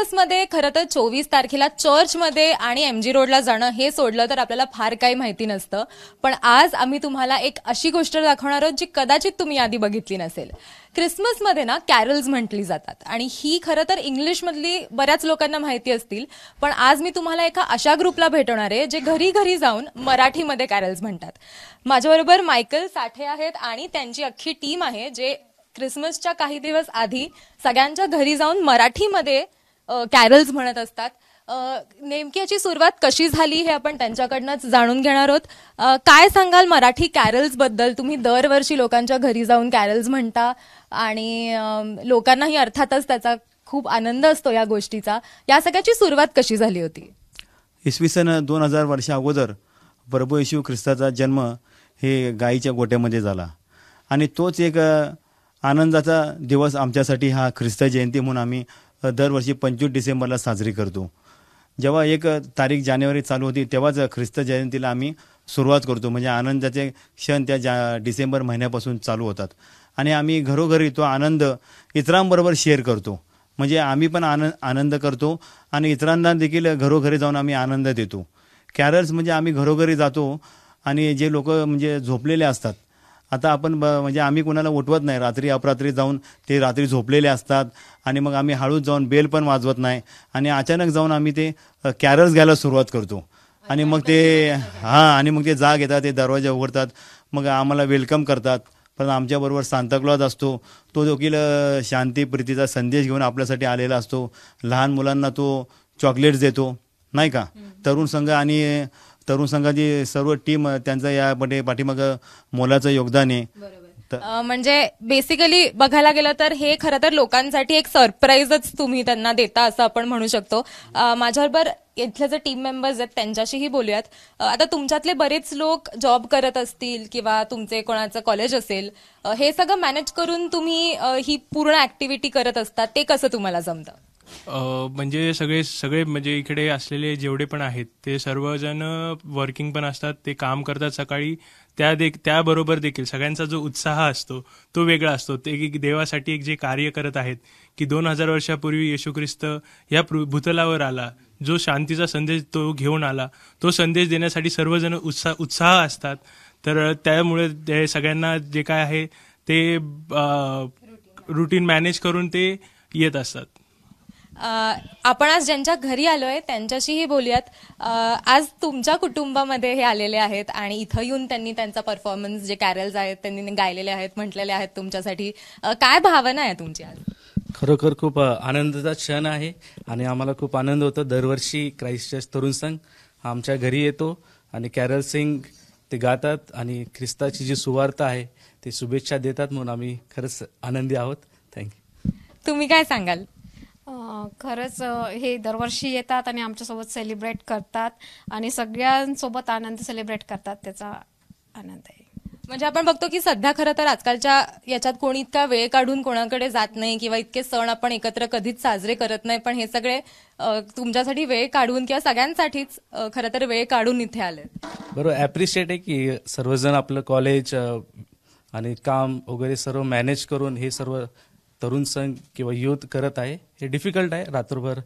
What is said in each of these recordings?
क्रिसमसमध्ये खरं तर 24 तारखेला चर्चमध्ये आणि एमजी रोडला जाणं हे सोडलं तर आपल्याला फार काही माहिती नसतं. पण आज आम्ही तुम्हाला एक अशी गोष्ट दाखवणार आहोत जी कदाचित तुम्ही आधी बघितली नसेल. क्रिसमसमध्ये ना कॅरल्स म्हटली जातात आणि ही खरं तर इंग्लिशमधली बऱ्याच लोकांना माहिती असतील. पण आज मी तुम्हाला एका अशा ग्रुपला भेटवणार आहे जे घरी घरी जाऊन मराठीमध्ये कॅरल्स म्हणतात. माझ्याबरोबर मायकल साठे आहेत आणि त्यांची अख्खी टीम आहे जे क्रिसमसच्या काही दिवस आधी सगळ्यांच्या घरी जाऊन मराठीमध्ये कॅरल्स म्हणत असतात. नेमकी याची सुरुवात कशी झाली हे आपण त्यांच्याकडनंच जाणून घेणार आहोत. काय सांगाल मराठी कॅरल्स बद्दल? तुम्ही दरवर्षी लोकांच्या घरी जाऊन कॅरल्स म्हणता आणि लोकांनाही अर्थातच त्याचा खूप आनंद असतो या गोष्टीचा. या सगळ्याची सुरुवात कशी झाली होती? इसवी सन 2000 वर्षा अगोदर प्रभू येशू ख्रिस्ताचा जन्म हे गाईच्या गोट्यामध्ये झाला आणि तोच एक आनंदाचा दिवस आमच्यासाठी हा ख्रिस्त जयंती म्हणून आम्ही दरवर्षी 25 डिसेंबरला साजरी करतो. जेव्हा 1 तारीख जानेवारी चालू होती तेव्हाच ख्रिस्त जयंतीला आम्ही सुरुवात करतो. म्हणजे आनंदाचे क्षण त्या डिसेंबर महिन्यापासून चालू होतात आणि आम्ही घरोघरी तो आनंद इतरांबरोबर शेअर करतो. म्हणजे आम्ही पण आनंद करतो आणि इतरांना देखील घरोघरी जाऊन आम्ही आनंद देतो. कॅरल्स म्हणजे आम्ही घरोघरी जातो आणि जे लोक म्हणजे झोपलेले असतात, आता आपण म्हणजे आम्ही कोणाला उठवत नाही, रात्री अपरात्री जाऊन ते रात्री झोपलेले असतात आणि मग आम्ही हळूच जाऊन बेल पण वाजवत नाही आणि अचानक जाऊन आम्ही ते कॅरल्स घ्यायला सुरुवात करतो आणि मग ते जाग येतात, ते दरवाजे उघडतात, मग आम्हाला वेलकम करतात. पण आमच्याबरोबर सांताक्लॉज असतो, तो देखील शांती प्रीतीचा संदेश घेऊन आपल्यासाठी आलेला असतो. लहान मुलांना तो चॉकलेट्स देतो, नाही का. तरुण संघाची सर्व टीम त्यांचं या पाठीमागं मोलाचं योगदान आहे. म्हणजे बेसिकली बघायला गेलं तर हे खरं तर लोकांसाठी एक सरप्राईजच तुम्ही त्यांना देता असं आपण म्हणू शकतो. माझ्याबरोबर इथले जे टीम मेंबर्स आहेत त्यांच्याशीही बोलूयात. आता तुमच्यातले बरेच लोक जॉब करत असतील किंवा तुमचे कोणाचं कॉलेज असेल, हे सगळं मॅनेज करून तुम्ही ही पूर्ण ऍक्टिव्हिटी करत असतात, ते कसं तुम्हाला जमतं? म्हणजे सगळे म्हणजे इकडे असलेले जेवढे पण आहेत ते सर्वजण वर्किंग पण असतात, ते काम करतात सकाळी. त्याबरोबर देखील सगळ्यांचा जो उत्साह असतो तो वेगळा असतो. ते देवासाठी एक जे कार्य करत आहेत की 2000 वर्षापूर्वी येशू ख्रिस्त या भूतलावर आला, जो शांतीचा संदेश तो घेऊन आला, तो संदेश देण्यासाठी सर्वजण उत्साह असतात. तर त्यामुळे ते सगळ्यांना जे काय आहे ते रुटीन मॅनेज करून ते येत असतात. आपण आज ज्यांच्या घरी आलोय त्यांच्याशीही बोलूयात. आज तुमच्या कुटुंबामध्ये हे आलेले आहेत आणि इथं येऊन त्यांनी त्यांचा परफॉर्मन्स जे कॅरल्स आहेत त्यांनी गायलेले आहेत, म्हटलेले आहेत तुमच्यासाठी. काय भावना आहे तुमची आज? खरोखर खूप आनंदाचा क्षण आहे आणि आम्हाला खूप आनंद होतो. दरवर्षी क्राइस्ट चर्च तरुण संघ आमच्या घरी येतो आणि कॅरल सिंग ते गातात आणि ख्रिस्ताची जी सुवार्ता आहे ते शुभेच्छा देतात, म्हणून आम्ही खरंच आनंदी आहोत. थँक्यू. तुम्ही काय सांगाल? खरंच हे दरवर्षी येतात आणि आमच्यासोबत सेलिब्रेट करतात आणि सगळ्यांसोबत आनंद सेलिब्रेट करतात, त्याचा आनंद आहे. म्हणजे आपण बघतो की सध्या खरं तर आजकालच्या याच्यात कोणी इतका वेळ काढून कोणाकडे जात नाही किंवा इतके सण आपण एकत्र कधीच साजरे करत नाही, पण हे सगळे तुमच्यासाठी वेळ काढून किंवा सगळ्यांसाठीच खरं तर वेळ काढून इथे आले. बरोबर, ॲप्रिशिएट आहे की सर्वजण आपलं कॉलेज आणि काम वगैरे सर्व मॅनेज करून हे सर्व तरुण संघ किंवा युथ करत आहे. हे डिफिकल्ट आहे, रात्रभर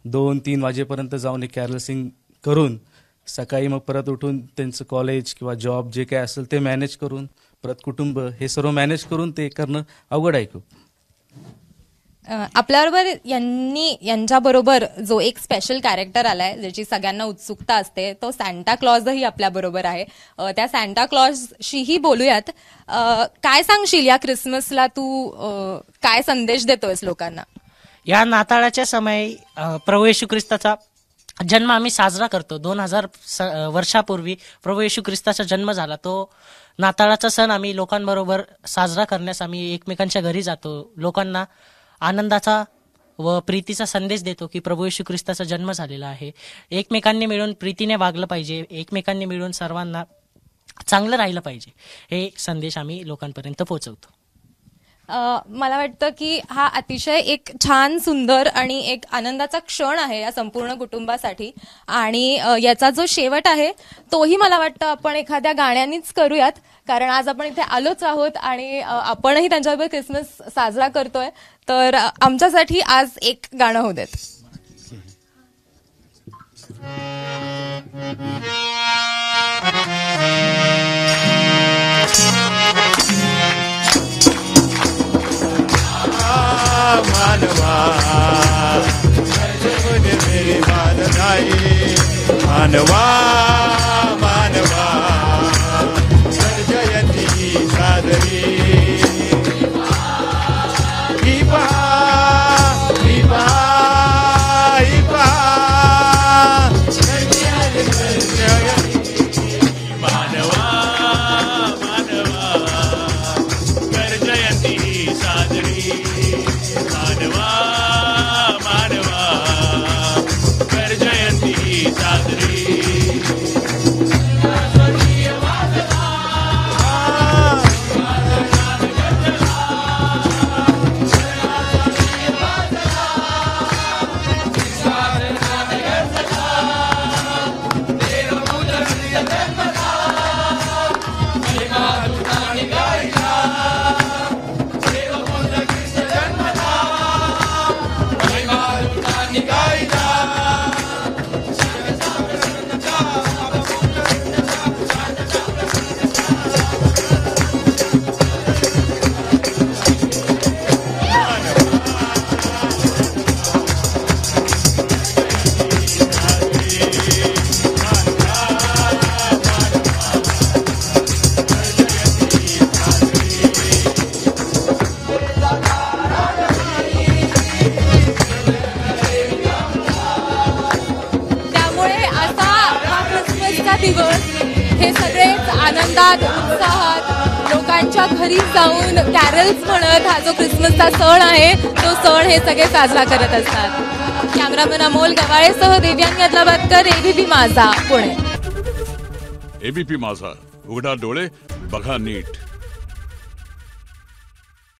2-3 वाजेपर्यंत जाऊन हे कॅरल सिंग करून सकाळी मग परत उठून त्यांचं कॉलेज किंवा जॉब जे काय असेल ते मॅनेज करून परत कुटुंब हे सर्व मॅनेज करून ते करणं अवघड आहे खूप. आपल्याबरोबर यांच्याबरोबर जो एक स्पेशल कॅरेक्टर आलाय ज्याची सगळ्यांना उत्सुकता असते, तो सॅन्टा क्लॉजही आपल्याबरोबर आहे. त्या सॅन्टा क्लॉजशीही बोलूयात. काय सांगशील या क्रिसमसला तू काय संदेश देतोयस लोकांना? या नाताळाच्या समयी प्रभू येशू ख्रिस्ताचा जन्म आम्ही साजरा करतो. 2000 वर्षापूर्वी प्रभू येशू ख्रिस्ताचा जन्म झाला. तो नाताळाचा सण आम्ही लोकांबरोबर साजरा करण्यास आम्ही एकमेकांच्या घरी जातो. लोकांना आनंदाचा व प्रीतीचा संदेश देतो की प्रभू येशू ख्रिस्ताचा जन्म झालेला आहे. एकमेकांनी मिळून प्रीतीने वागलं पाहिजे, एकमेकांनी मिळून सर्वांना चांगलं राहिलं पाहिजे, हे संदेश आम्ही लोकांपर्यंत पोहोचवतो. मला वाटतं की हा अतिशय एक छान सुंदर आणि एक आनंदाचा क्षण आहे या संपूर्ण कुटुंबासाठी. आणि याचा जो शेवट आहे तोही मला वाटतं आपण एखाद्या गाण्यानेच करूयात, कारण आज आपण इथे आलोच आहोत आणि आपणही त्यांच्याबरोबर क्रिसमस साजरा करतोय. तर आमच्यासाठी आज एक गाणं होऊ देत. मानवा मेरी मान नाही मानवा मानवा जयंती सादरी ही पहा ही पहा ही पहा मानवा मानवा कर जयंती साजरी मानवा मानवा कर जयंती साजरी दिवस हे सगळेच आनंदात उत्साहात लोकांच्या घरी जाऊन कॅरल्स म्हणत हा जो ख्रिसमसचा सण आहे तो सण हे सगळे साजरा करत असतात. कॅमेरामॅन अमोल गवाळेसह दिव्यांग यादलाबादकर, एबीपी माझा, पुणे. एबीपी माझा, उघडा डोळे बघा नीट.